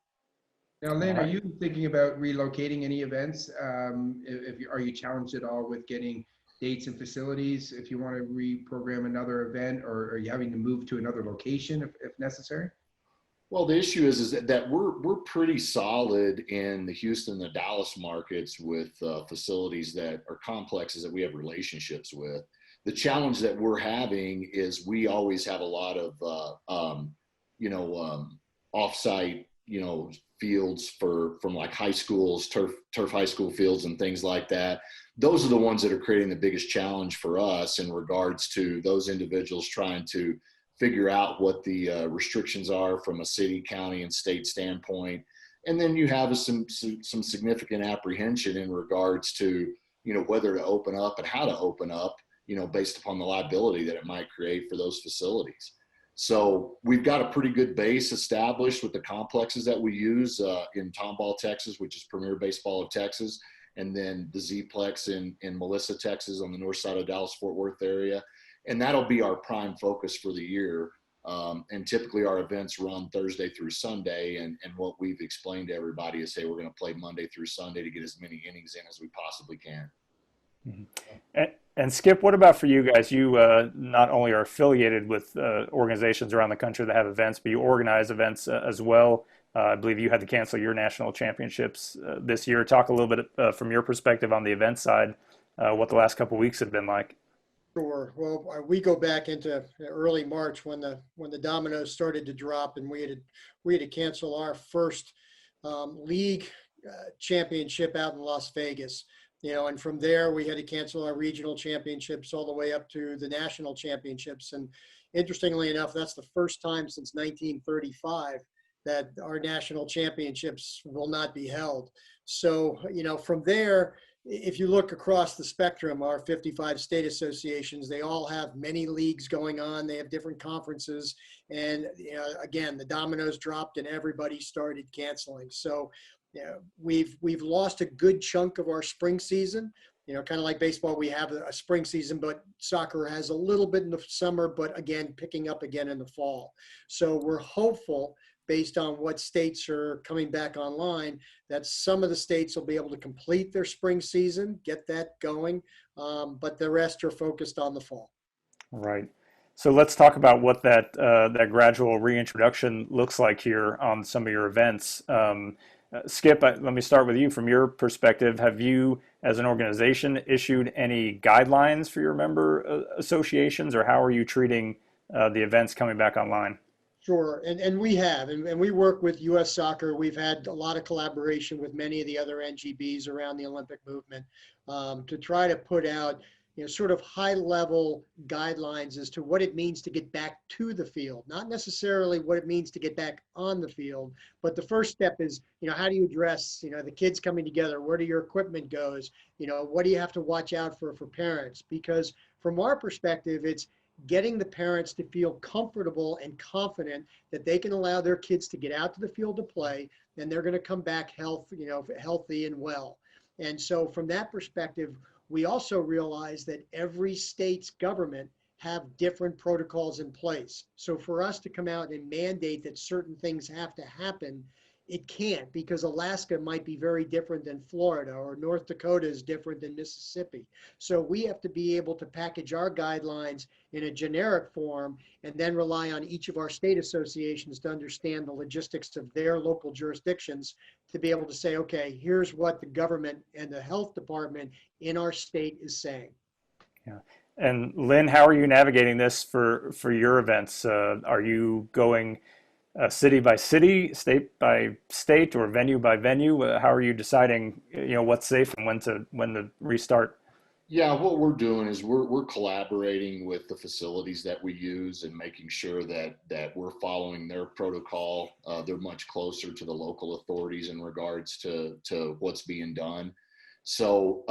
Now, Lynn, are you thinking about relocating any events? Are you challenged at all with getting dates and facilities if you want to reprogram another event, or are you having to move to another location if necessary? Well, the issue is that we're pretty solid in the Houston, the Dallas markets with facilities that are complexes that we have relationships with. The challenge that we're having is we always have a lot of offsite fields from like high schools, turf high school fields and things like that. Those are the ones that are creating the biggest challenge for us in regards to those individuals trying to figure out what the restrictions are from a city, county, and state standpoint. And then you have some significant apprehension in regards to, whether to open up and how to open up, based upon the liability that it might create for those facilities. So we've got a pretty good base established with the complexes that we use in Tomball, Texas, which is Premier Baseball of Texas, and then the Z-Plex in Melissa, Texas, on the north side of Dallas-Fort Worth area. And that'll be our prime focus for the year. And typically our events run Thursday through Sunday. And what we've explained to everybody is, hey, we're going to play Monday through Sunday to get as many innings in as we possibly can. Mm-hmm. And Skip, what about for you guys? You not only are affiliated with organizations around the country that have events, but you organize events as well. I believe you had to cancel your national championships this year. Talk a little bit from your perspective on the event side, what the last couple of weeks have been like. Sure. Well, we go back into early March when the dominoes started to drop, and we had to cancel our first league championship out in Las Vegas. And from there we had to cancel our regional championships all the way up to the national championships. And interestingly enough, that's the first time since 1935 that our national championships will not be held. So, from there, if you look across the spectrum, our 55 state associations, they all have many leagues going on. They have different conferences. And again, the dominoes dropped and everybody started canceling. So we've lost a good chunk of our spring season. Kind of like baseball, we have a spring season, but soccer has a little bit in the summer, but again, picking up again in the fall. So we're hopeful, based on what states are coming back online, that some of the states will be able to complete their spring season, get that going, but the rest are focused on the fall. Right. So let's talk about what that gradual reintroduction looks like here on some of your events. Skip, let me start with you. From your perspective, have you, as an organization, issued any guidelines for your member associations, or how are you treating the events coming back online? Sure, and we have, and we work with U.S. Soccer. We've had a lot of collaboration with many of the other NGBs around the Olympic movement to try to put out, sort of high-level guidelines as to what it means to get back to the field. Not necessarily what it means to get back on the field, but the first step is, how do you address, the kids coming together? Where do your equipment goes? What do you have to watch out for parents? Because from our perspective, it's getting the parents to feel comfortable and confident that they can allow their kids to get out to the field to play, and they're going to come back healthy and well. And so from that perspective, we also realize that every state's government have different protocols in place. So for us to come out and mandate that certain things have to happen, it can't, because Alaska might be very different than Florida, or North Dakota is different than Mississippi. So we have to be able to package our guidelines in a generic form and then rely on each of our state associations to understand the logistics of their local jurisdictions to be able to say, okay, here's what the government and the health department in our state is saying. Yeah. And Lynn, how are you navigating this for your events? Are you going city by city, state by state, or venue by venue? How are you deciding, what's safe and when to restart? Yeah, what we're doing is we're collaborating with the facilities that we use and making sure that we're following their protocol. They're much closer to the local authorities in regards to what's being done. So,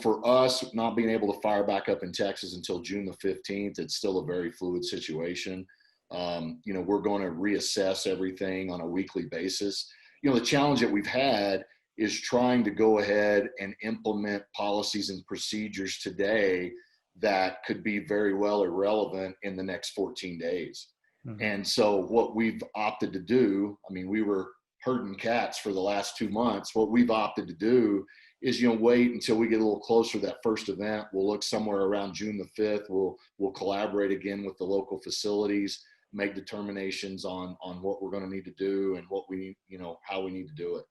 for us not being able to fire back up in Texas until June the 15th, it's still a very fluid situation. We're going to reassess everything on a weekly basis. The challenge that we've had is trying to go ahead and implement policies and procedures today that could be very well irrelevant in the next 14 days. Mm-hmm. And so what we've opted to do, we were herding cats for the last 2 months. What we've opted to do is, wait until we get a little closer to that first event. We'll look somewhere around June the 5th. We'll collaborate again with the local facilities, make determinations on what we're going to need to do and what we need, how we need to do it.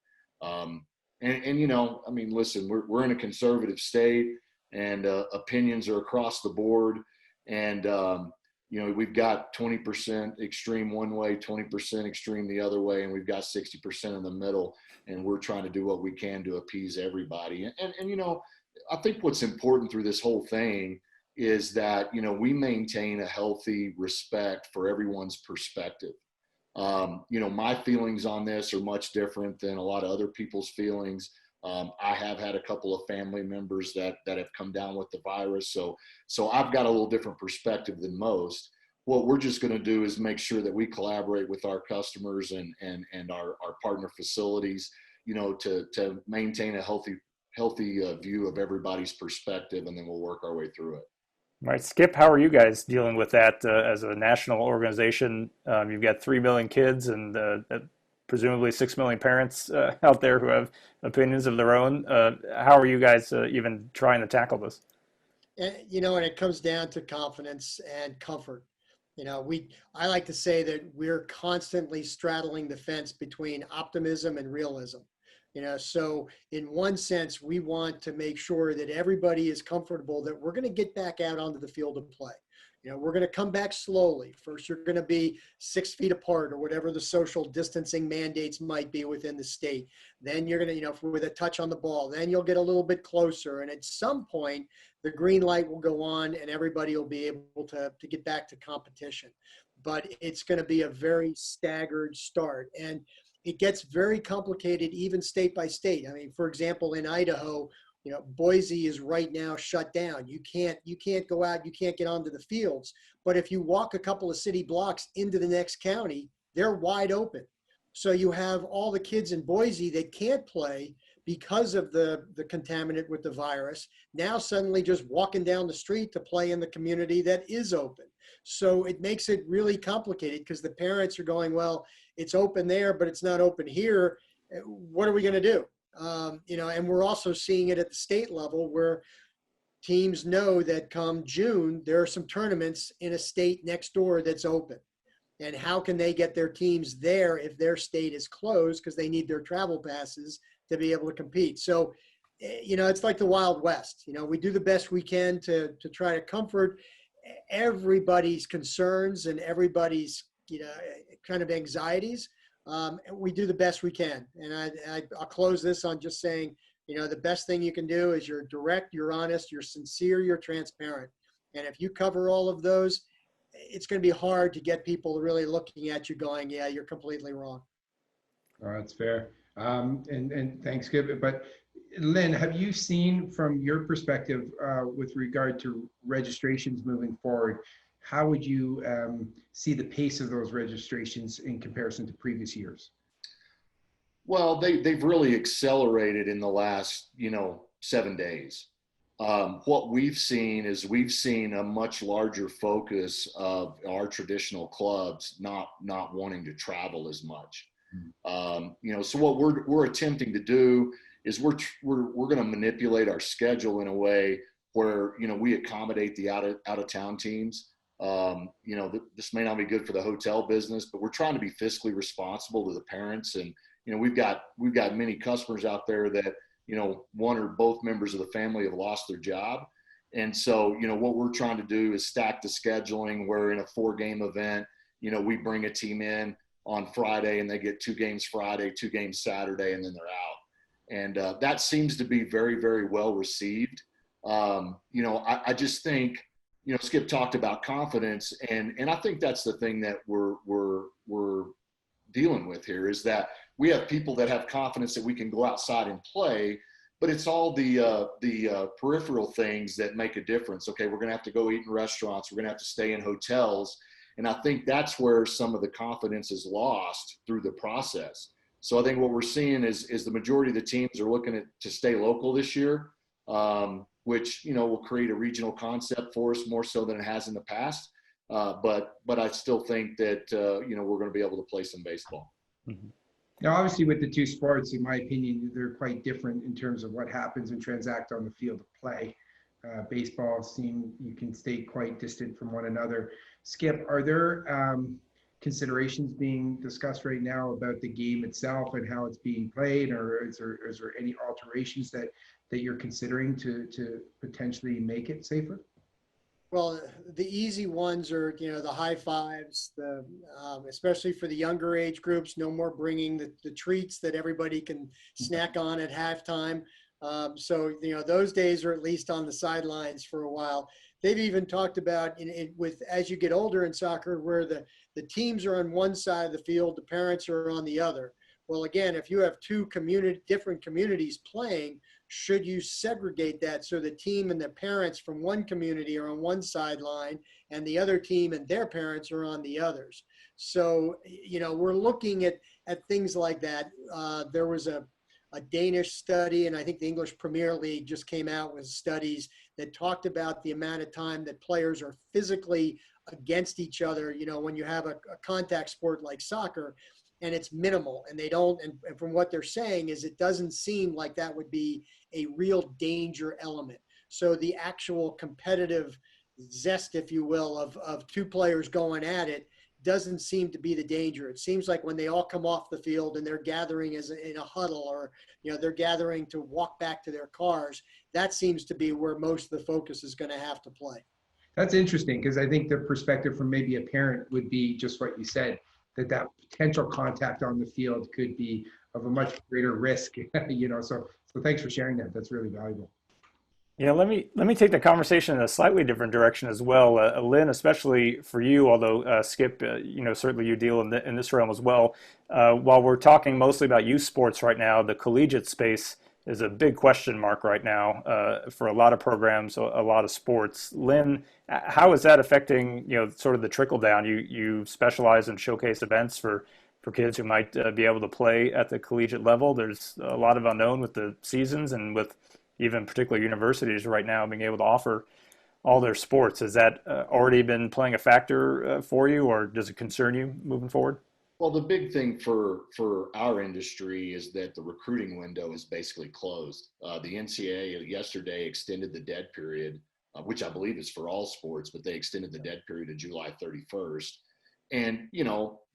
Listen, we're in a conservative state, and opinions are across the board. And, we've got 20% extreme one way, 20% extreme the other way, and we've got 60% in the middle. And we're trying to do what we can to appease everybody. And I think what's important through this whole thing is that, we maintain a healthy respect for everyone's perspective. My feelings on this are much different than a lot of other people's feelings. I have had a couple of family members that have come down with the virus. So I've got a little different perspective than most. What we're just going to do is make sure that we collaborate with our customers and our partner facilities, to maintain a healthy view of everybody's perspective, and then we'll work our way through it. Right. Skip, how are you guys dealing with that as a national organization? You've got 3 million kids and presumably 6 million parents out there who have opinions of their own. How are you guys even trying to tackle this? And it comes down to confidence and comfort. I like to say that we're constantly straddling the fence between optimism and realism. So in one sense, we want to make sure that everybody is comfortable that we're going to get back out onto the field of play. We're going to come back slowly. First, you're going to be 6 feet apart or whatever the social distancing mandates might be within the state. Then you're going to, with a touch on the ball, then you'll get a little bit closer. And at some point, the green light will go on and everybody will be able to get back to competition. But it's going to be a very staggered start. And it gets very complicated even state by state. For example, in Idaho, Boise is right now shut down. You can't go out, you can't get onto the fields. But if you walk a couple of city blocks into the next county, they're wide open. So you have all the kids in Boise that can't play because of the contaminant with the virus, now suddenly just walking down the street to play in the community that is open. So it makes it really complicated because the parents are going, well, it's open there, but it's not open here. What are we going to do? And we're also seeing it at the state level where teams know that come June, there are some tournaments in a state next door that's open. And how can they get their teams there if their state is closed because they need their travel passes to be able to compete? So, it's like the Wild West. We do the best we can to try to comfort everybody's concerns and everybody's, kind of anxieties. We do the best we can. And I'll close this on just saying, the best thing you can do is you're direct, you're honest, you're sincere, you're transparent. And if you cover all of those, it's going to be hard to get people really looking at you going, yeah, you're completely wrong. Oh, that's fair. And thanks, Skip. But Lynn, have you seen from your perspective with regard to registrations moving forward, how would you see the pace of those registrations in comparison to previous years? Well, they've really accelerated in the last, 7 days. What we've seen is a much larger focus of our traditional clubs not wanting to travel as much. So what we're attempting to do is we're going to manipulate our schedule in a way where we accommodate the out of town teams. This may not be good for the hotel business, but we're trying to be fiscally responsible to the parents. And we've got many customers out there that one or both members of the family have lost their job. And so, what we're trying to do is stack the scheduling where in a 4-game event, we bring a team in on Friday and they get 2 games Friday, 2 games Saturday, and then they're out. And that seems to be very, very well received. I just think, Skip talked about confidence, and I think that's the thing that we're dealing with here is that we have people that have confidence that we can go outside and play, but it's all the peripheral things that make a difference. Okay, we're going to have to go eat in restaurants. We're going to have to stay in hotels. And I think that's where some of the confidence is lost through the process. So I think what we're seeing is the majority of the teams are looking to stay local this year, which, will create a regional concept for us more so than it has in the past. But I still think that, we're going to be able to play some baseball. Mm-hmm. Now, obviously, with the two sports, in my opinion, they're quite different in terms of what happens and transact on the field of play. Baseball, you can stay quite distant from one another. Skip, are there considerations being discussed right now about the game itself and how it's being played, or is there any alterations that you're considering to potentially make it safer? Well, the easy ones are, the high fives, especially for the younger age groups, no more bringing the treats that everybody can snack on at halftime. So, those days are at least on the sidelines for a while. They've even talked about as you get older in soccer, where the teams are on one side of the field, the parents are on the other. Well, again, if you have two different communities playing, should you segregate that so the team and the parents from one community are on one sideline and the other team and their parents are on the others? So, we're looking at things like that. There was a Danish study, and I think the English Premier League just came out with studies that talked about the amount of time that players are physically against each other, when you have a contact sport like soccer. And it's minimal, and they don't, and from what they're saying is it doesn't seem like that would be a real danger element. So the actual competitive zest, if you will, of two players going at it doesn't seem to be the danger. It seems like when they all come off the field and they're gathering in a huddle, or, they're gathering to walk back to their cars, that seems to be where most of the focus is going to have to play. That's interesting, because I think the perspective from maybe a parent would be just what you said, that potential contact on the field could be of a much greater risk, so thanks for sharing that. That's really valuable. Let me take the conversation in a slightly different direction as well. Lynn, especially for you, although Skip, certainly you deal in this realm as well. While we're talking mostly about youth sports right now, the collegiate space is a big question mark right now for a lot of programs, a lot of sports. Lynn, how is that affecting, sort of the trickle down? You specialize in showcase events for for kids who might be able to play at the collegiate level. There's a lot of unknown with the seasons and with even particular universities right now being able to offer all their sports. Has that already been playing a factor for you, or does it concern you moving forward? Well, the big thing for our industry is that the recruiting window is basically closed. The NCAA yesterday extended the dead period, which I believe is for all sports, but they extended the dead period to July 31st. And,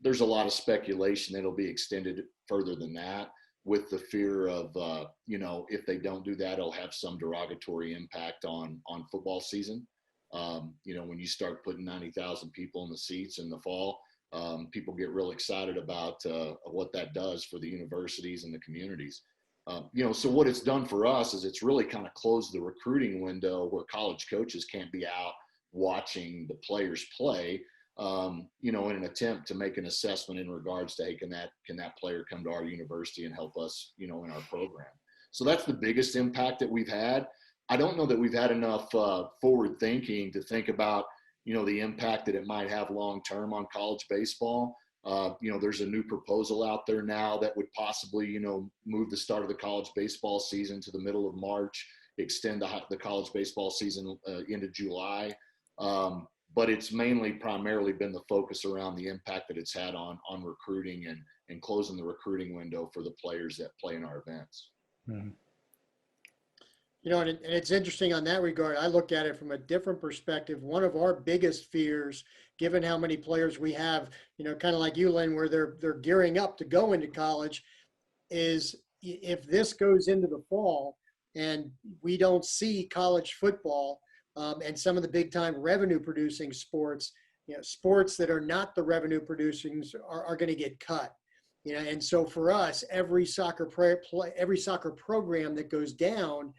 there's a lot of speculation that it'll be extended further than that, with the fear of, if they don't do that, it'll have some derogatory impact on football season. When you start putting 90,000 people in the seats in the fall, people get real excited about what that does for the universities and the communities. So what it's done for us is it's really kind of closed the recruiting window where college coaches can't be out watching the players play, in an attempt to make an assessment in regards to, hey, can that player come to our university and help us, in our program? So that's the biggest impact that we've had. I don't know that we've had enough forward thinking to think about, the impact that it might have long-term on college baseball. There's a new proposal out there now that would possibly, move the start of the college baseball season to the middle of March, extend the college baseball season into July. But it's primarily been the focus around the impact that it's had on recruiting and closing the recruiting window for the players that play in our events. Mm-hmm. And it's interesting on that regard. I look at it from a different perspective. One of our biggest fears, given how many players we have, kind of like you, Lynn, where they're gearing up to go into college, is if this goes into the fall and we don't see college football and some of the big time revenue producing sports, sports that are not the revenue producing are going to get cut. And so for us, every soccer program that goes down,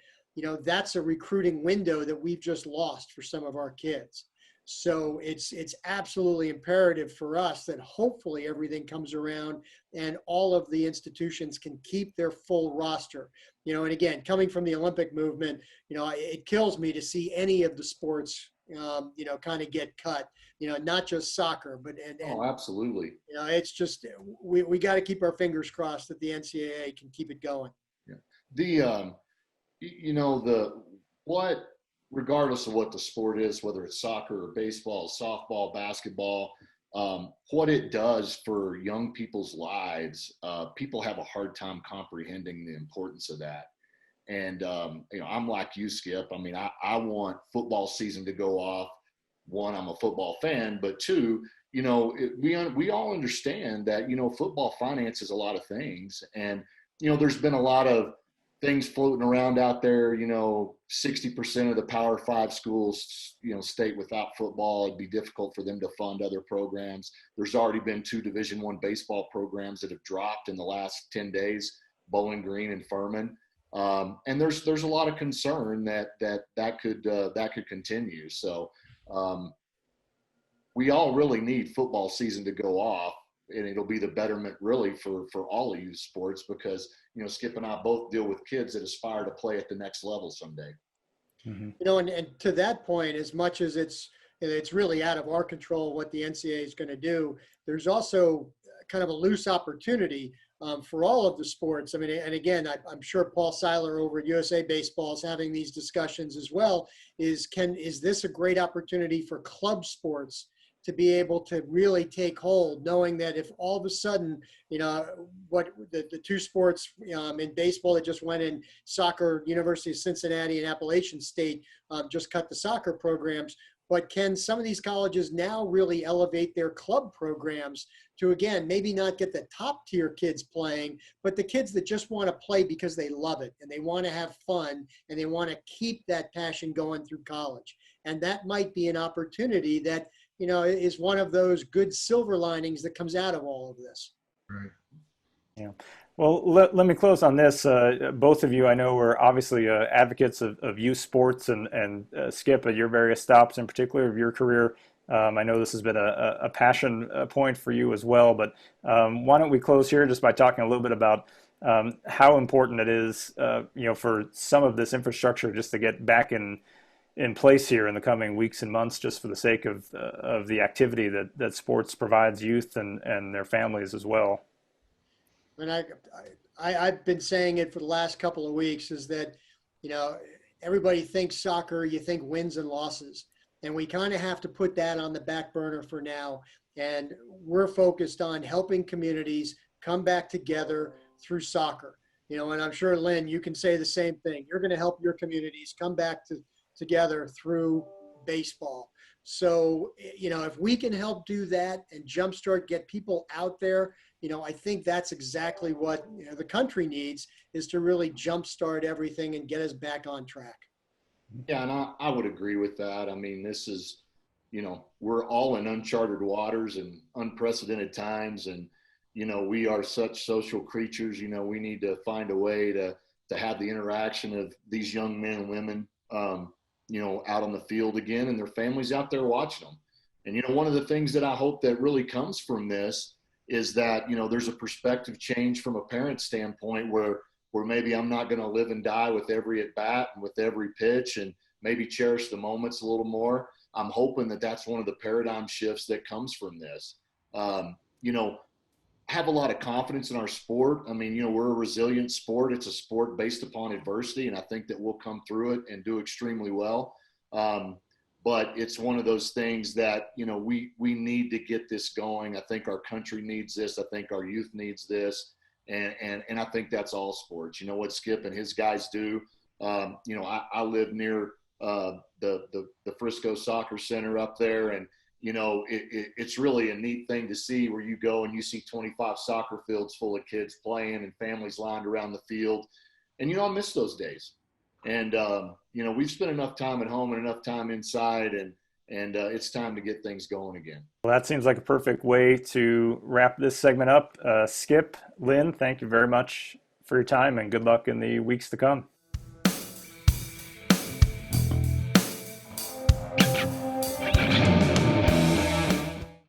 that's a recruiting window that we've just lost for some of our kids. So it's absolutely imperative for us that hopefully everything comes around and all of the institutions can keep their full roster. And again, coming from the Olympic movement, it kills me to see any of the sports, kind of get cut, not just soccer, but oh, absolutely. It's just, we got to keep our fingers crossed that the NCAA can keep it going. Yeah. Regardless of what the sport is, whether it's soccer or baseball, softball, basketball, what it does for young people's lives, people have a hard time comprehending the importance of that. And, I'm like you, Skip. I mean, I want football season to go off. One, I'm a football fan, but two, we all understand that, football finances a lot of things. And, there's been a lot of things floating around out there, 60% of the Power 5 schools, state without football. It'd be difficult for them to fund other programs. There's already been 2 Division I baseball programs that have dropped in the last 10 days, Bowling Green and Furman. And there's a lot of concern that could continue. So we all really need football season to go off. And it'll be the betterment really for all of youth sports, because, Skip and I both deal with kids that aspire to play at the next level someday. Mm-hmm. And to that point, as much as it's really out of our control what the NCAA is going to do, there's also kind of a loose opportunity for all of the sports. I mean, and again, I'm sure Paul Seiler over at USA Baseball is having these discussions as well. Is this a great opportunity for club sports to be able to really take hold, knowing that if all of a sudden, what the 2 sports in baseball that just went in, soccer, University of Cincinnati and Appalachian State just cut the soccer programs, but can some of these colleges now really elevate their club programs to, again, maybe not get the top tier kids playing, but the kids that just want to play because they love it and they want to have fun and they want to keep that passion going through college. And that might be an opportunity that, is one of those good silver linings that comes out of all of this. Right. Yeah. Well, let me close on this. Both of you, I know, are obviously advocates of youth sports, and Skip, at your various stops in particular of your career, I know this has been a passion point for you as well. But why don't we close here just by talking a little bit about how important it is, for some of this infrastructure just to get back in in place here in the coming weeks and months, just for the sake of the activity that sports provides youth and their families as well. And I've been saying it for the last couple of weeks is that, you know, everybody thinks soccer, you think wins and losses. And we kind of have to put that on the back burner for now. And we're focused on helping communities come back together through soccer. You know, and I'm sure, Lynn, you can say the same thing. You're going to help your communities come back together through baseball. So, you know, if we can help do that and jumpstart, get people out there, you know, I think that's exactly what, you know, the country needs, is to really jumpstart everything and get us back on track. Yeah, and I would agree with that. I mean, this is, you know, we're all in uncharted waters and unprecedented times. And, you know, we are such social creatures. You know, we need to find a way to have the interaction of these young men and women, you know, out on the field again, and their families out there watching them. And, you know, one of the things that I hope that really comes from this is that, you know, there's a perspective change from a parent standpoint where maybe I'm not going to live and die with every at bat and with every pitch, and maybe cherish the moments a little more. I'm hoping that that's one of the paradigm shifts that comes from this. You know, have a lot of confidence in our sport. I mean, you know, we're a resilient sport. It's a sport based upon adversity, and I think that we'll come through it and do extremely well. But it's one of those things that, you know, we need to get this going. I think our country needs this. I think our youth needs this. And I think that's all sports. You know what Skip and his guys do. You know, I live near the Frisco Soccer Center up there, and you know it's really a neat thing to see where you go and you see 25 soccer fields full of kids playing and families lined around the field, and you know I miss those days. And you know, we've spent enough time at home and enough time inside, and it's time to get things going again. Well, that seems like a perfect way to wrap this segment up. Skip, Lynn, thank you very much for your time, and good luck in the weeks to come.